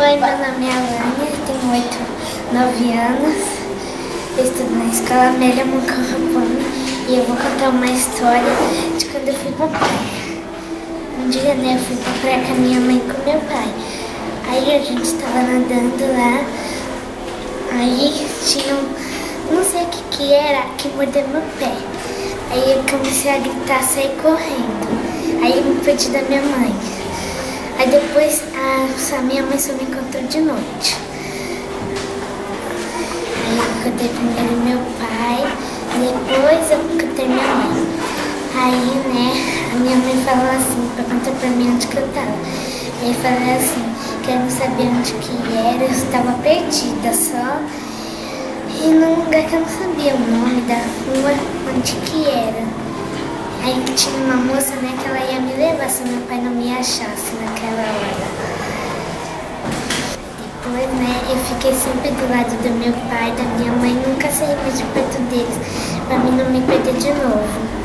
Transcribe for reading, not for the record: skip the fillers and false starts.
Oi, meu nome é Alane, tenho 9 anos, eu estudo na escola Amélia Moncorrapone e eu vou contar uma história de quando eu fui pra praia. Um dia, né, eu fui pra praia com a minha mãe e com meu pai. Aí a gente tava nadando lá, aí tinha não sei o que era, que mordeu meu pé. Aí eu comecei a gritar, sair correndo. Aí eu me perdi da minha mãe. Aí depois a minha mãe só me encontrou de noite. Aí eu encontrei primeiro meu pai, depois eu encontrei minha mãe. Aí, né, a minha mãe falou assim, perguntou pra mim onde que eu tava. Aí eu falei assim, que eu não sabia onde que era, eu estava perdida só. E num lugar que eu não sabia o nome da rua, onde que era. Aí tinha uma moça, né, que ela ia me levar se meu pai não me achasse naquela hora. Depois, né, eu fiquei sempre do lado do meu pai, da minha mãe, nunca saí mais de perto deles, pra mim não me perder de novo.